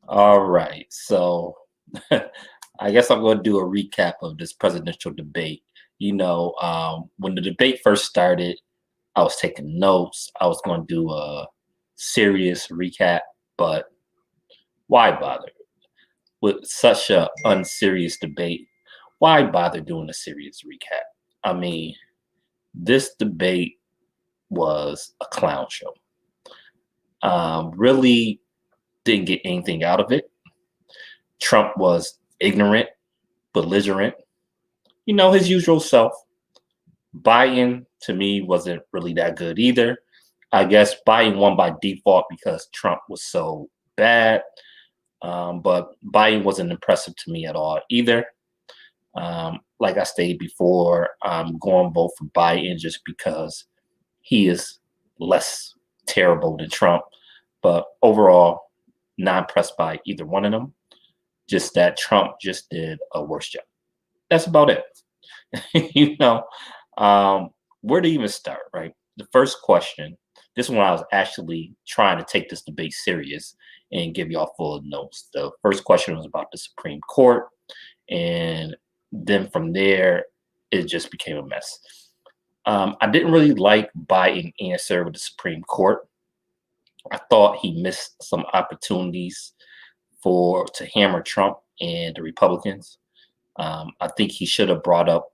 All right. So I guess I'm going to do a recap of this presidential debate. When the debate first started, I was taking notes. I was going to do a serious recap, but why bother? With such a unserious debate, why bother doing a serious recap? I mean, this debate was a clown show. Really didn't get anything out of it. Trump was ignorant, belligerent, his usual self. Biden to me wasn't really that good either. I guess Biden won by default because Trump was so bad. But Biden wasn't impressive to me at all either. Like I stated before, I'm going to vote for Biden just because he is less terrible than Trump. But overall, not impressed by either one of them. Just that Trump just did a worse job. That's about it. you know, where to even start, right? The first question, this one I was actually trying to take this debate serious and give y'all full notes. The first question was about the Supreme Court, and then from there, it just became a mess. I didn't really like Biden's answer with the Supreme Court. I thought he missed some opportunities to hammer Trump and the Republicans. I think he should have brought up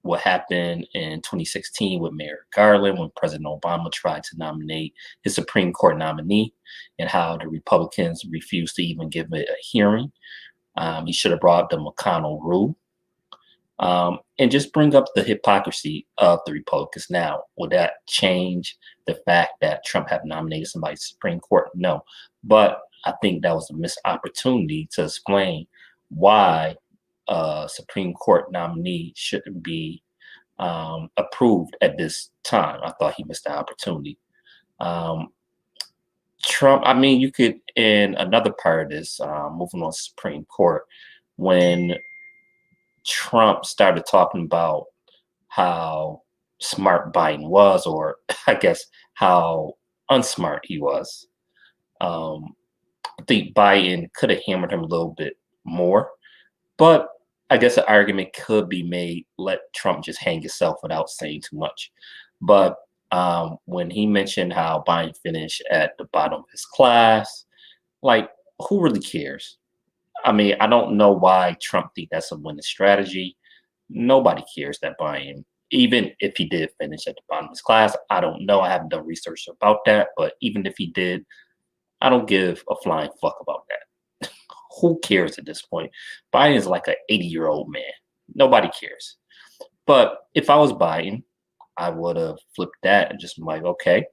what happened in 2016 with Merrick Garland when President Obama tried to nominate his Supreme Court nominee and how the Republicans refused to even give it a hearing. He should have brought up the McConnell rule and just bring up the hypocrisy of the Republicans. Now, would that change the fact that Trump had nominated somebody to the Supreme Court? No. But I think that was a missed opportunity to explain why Supreme Court nominee shouldn't be approved at this time. I thought he missed the opportunity. Um, Trump, I mean, you could, in another part of this, moving on to Supreme Court, when Trump started talking about how smart Biden was, or I guess how unsmart he was, um, I think Biden could have hammered him a little bit more. But I guess an argument could be made, let Trump just hang himself without saying too much. But when he mentioned how Biden finished at the bottom of his class, like, who really cares? I mean, I don't know why Trump think that's a winning strategy. Nobody cares that Biden, even if he did finish at the bottom of his class, I don't know. I haven't done research about that. But even if he did, I don't give a flying fuck about that. Who cares at this point? Biden is like an 80-year-old man. Nobody cares. But if I was Biden, I would have flipped that and just been like, okay,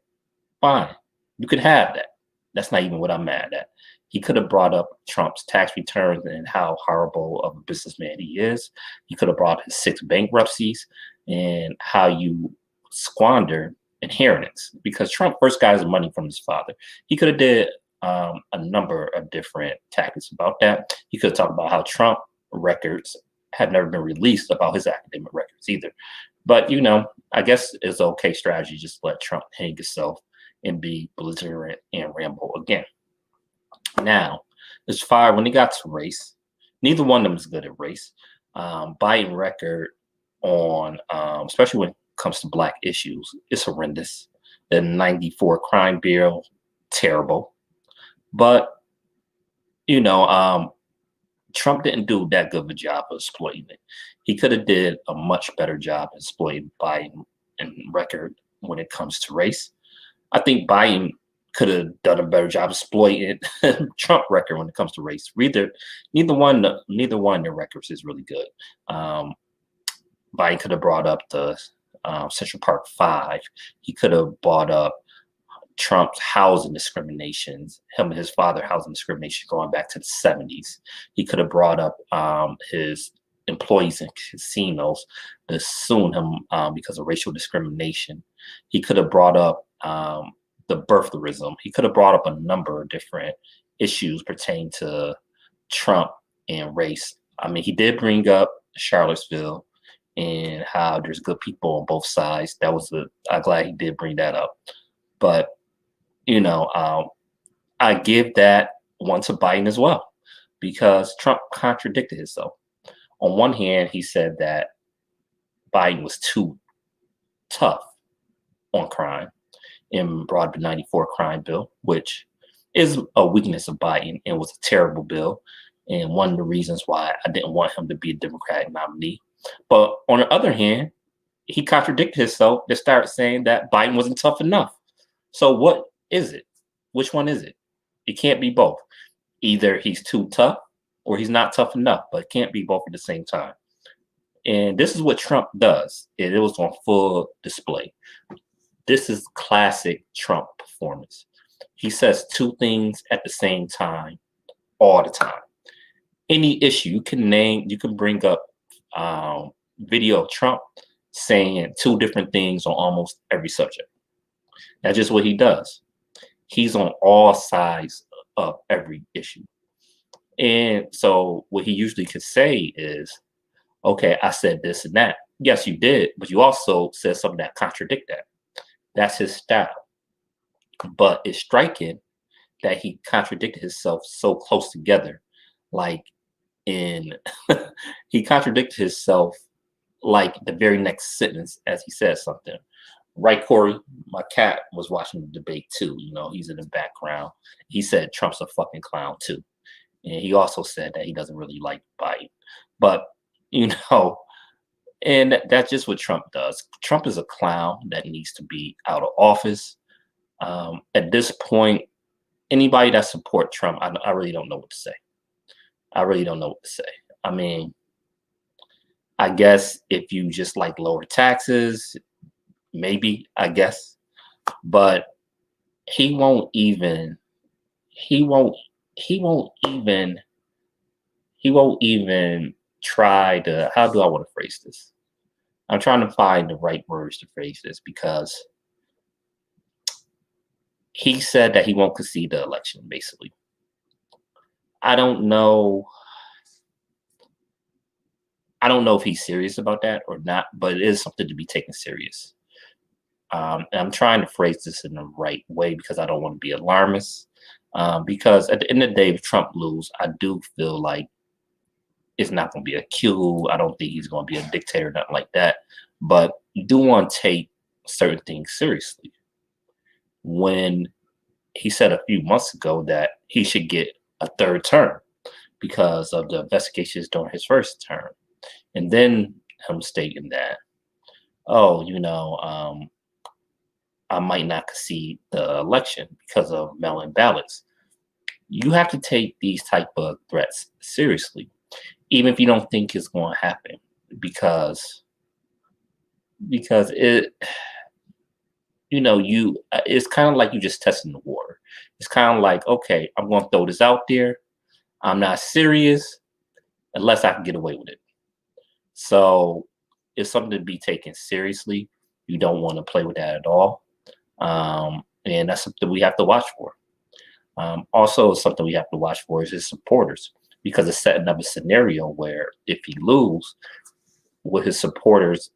fine. You could have that. That's not even what I'm mad at. He could have brought up Trump's tax returns and how horrible of a businessman he is. He could have brought up his 6 bankruptcies and how you squander inheritance because Trump first got his money from his father. He could have did a number of different tactics about that. He could have talked about how Trump records had never been released about his academic records either. But I guess it's an okay strategy just to let Trump hang himself and be belligerent and ramble again. Now, as far when it got to race, neither one of them is good at race. Biden record on, especially when it comes to black issues, is horrendous. The '94 crime bill, terrible. But Trump didn't do that good of a job of exploiting it. He could have did a much better job exploiting Biden and record when it comes to race. I think Biden could have done a better job exploiting Trump record when it comes to race. Neither one of their records is really good. Biden could have brought up the Central Park Five. He could have brought up Trump's housing discriminations, him and his father housing discrimination going back to the '70s. He could have brought up his employees in casinos to suing him because of racial discrimination. He could have brought up the birtherism. He could have brought up a number of different issues pertaining to Trump and race. I mean, he did bring up Charlottesville and how there's good people on both sides. I'm glad he did bring that up. But I give that one to Biden as well, because Trump contradicted himself. On one hand, he said that Biden was too tough on crime and brought the 94 crime bill, which is a weakness of Biden and was a terrible bill. And one of the reasons why I didn't want him to be a Democratic nominee. But on the other hand, he contradicted himself to start saying that Biden wasn't tough enough. So what is it? Which one is it? It can't be both. Either he's too tough or he's not tough enough, but it can't be both at the same time. And this is what Trump does. It was on full display. This is classic Trump performance. He says two things at the same time all the time. Any issue you can bring up video of Trump saying two different things on almost every subject. That's just what he does. He's on all sides of every issue. And so what he usually could say is, okay, I said this and that. Yes, you did, but you also said something that contradict that. That's his style. But it's striking that he contradicted himself so close together. Like he contradicted himself like the very next sentence as he said something. Right, Corey? My cat was watching the debate too. He's in the background. He said Trump's a fucking clown too. And he also said that he doesn't really like Biden. But, and that's just what Trump does. Trump is a clown that needs to be out of office. At this point, anybody that supports Trump, I really don't know what to say. I really don't know what to say. I mean, I guess if you just like lower taxes, maybe, I guess. But he won't even try to, how do I want to phrase this? I'm trying to find the right words to phrase this, because he said that he won't concede the election, basically. I don't know if he's serious about that or not, but it is something to be taken serious. And I'm trying to phrase this in the right way because I don't want to be alarmist. Because at the end of the day, if Trump loses, I do feel like it's not going to be a coup. I don't think he's going to be a dictator, nothing like that. But you do want to take certain things seriously. When he said a few months ago that he should get a third term because of the investigations during his first term. And then him stating that, I might not concede the election because of mail-in ballots. You have to take these type of threats seriously, even if you don't think it's going to happen, because it, it's kind of like you just testing the water. It's kind of like, okay, I'm going to throw this out there. I'm not serious unless I can get away with it. So it's something to be taken seriously. You don't want to play with that at all. And that's something we have to watch for. Also, something we have to watch for is his supporters, because it's setting up a scenario where if he loses, will his supporters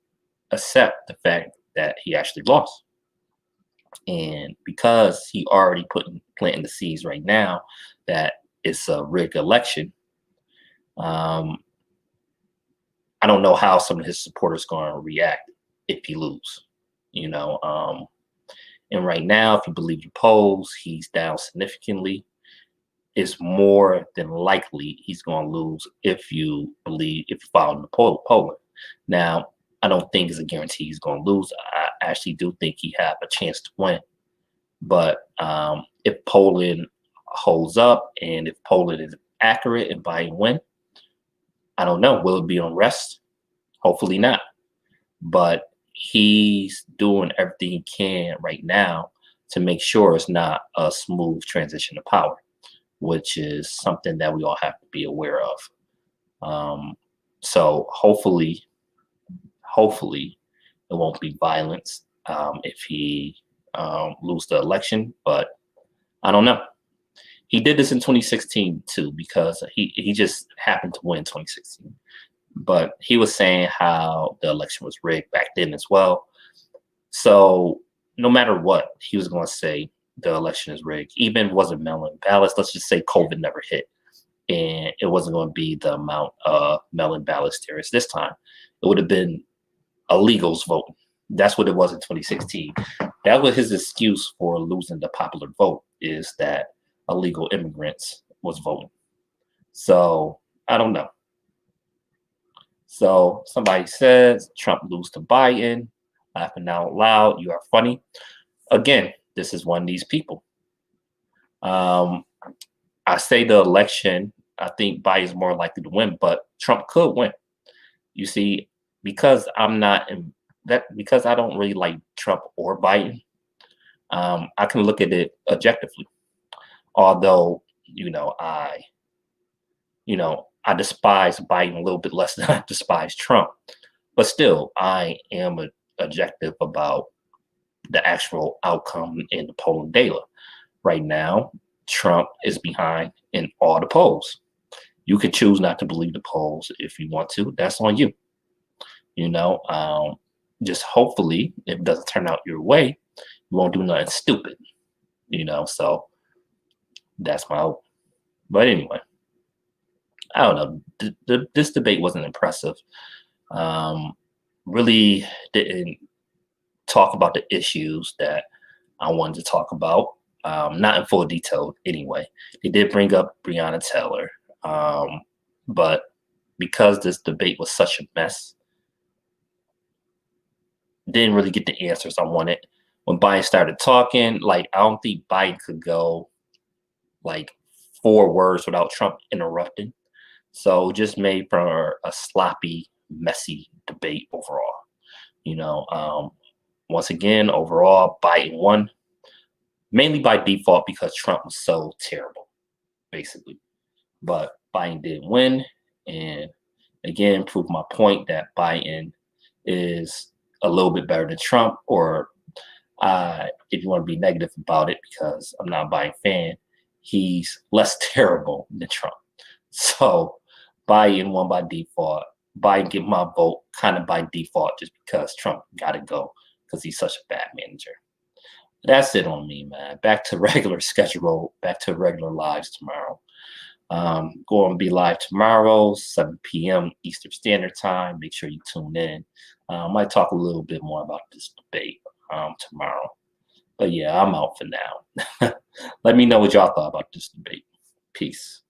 accept the fact that he actually lost? And because he already planting the seeds right now that it's a rigged election, I don't know how some of his supporters going to react if he loses. And right now, if you believe the polls, he's down significantly. It's more than likely he's going to lose if you follow the polling. Now, I don't think it's a guarantee he's going to lose. I actually do think he have a chance to win. But if polling holds up and if polling is accurate and Biden win, I don't know. Will it be unrest? Hopefully not. But he's doing everything he can right now to make sure it's not a smooth transition to power, which is something that we all have to be aware of. So hopefully it won't be violence if he loses the election, but I don't know. He did this in 2016 too, because he just happened to win 2016. But he was saying how the election was rigged back then as well. So no matter what, he was going to say the election is rigged. Even if it wasn't mail-in ballots, let's just say COVID never hit and it wasn't going to be the amount of mail-in ballots there is this time. It would have been illegals voting. That's what it was in 2016. That was his excuse for losing the popular vote, is that illegal immigrants was voting. So I don't know. So somebody says Trump lose to Biden, laughing out loud. You are funny. Again, this is one of these people. I say the election, I think Biden's more likely to win, but Trump could win. You see, because I'm not in that, because I don't really like Trump or Biden, I can look at it objectively. Although, I despise Biden a little bit less than I despise Trump, but still, I am objective about the actual outcome in the polling data. Right now, Trump is behind in all the polls. You can choose not to believe the polls if you want to. That's on you. Just hopefully, if it doesn't turn out your way, you won't do nothing stupid. So that's my hope. But anyway, I don't know. This debate wasn't impressive. Really didn't talk about the issues that I wanted to talk about. Not in full detail anyway. They did bring up Breonna Taylor. But because this debate was such a mess, didn't really get the answers I wanted. When Biden started talking, I don't think Biden could go 4 words without Trump interrupting. So just made for a sloppy, messy debate overall. Once again, overall, Biden won, mainly by default because Trump was so terrible, basically. But Biden did win, and again, proved my point that Biden is a little bit better than Trump, or if you want to be negative about it, because I'm not a Biden fan, he's less terrible than Trump. So Biden won by default. Biden get my vote kind of by default just because Trump got to go because he's such a bad manager. That's it on me, man. Back to regular schedule, back to regular lives tomorrow. Going to be live tomorrow, 7 p.m. Eastern Standard Time. Make sure you tune in. I might talk a little bit more about this debate tomorrow. But yeah, I'm out for now. Let me know what y'all thought about this debate. Peace.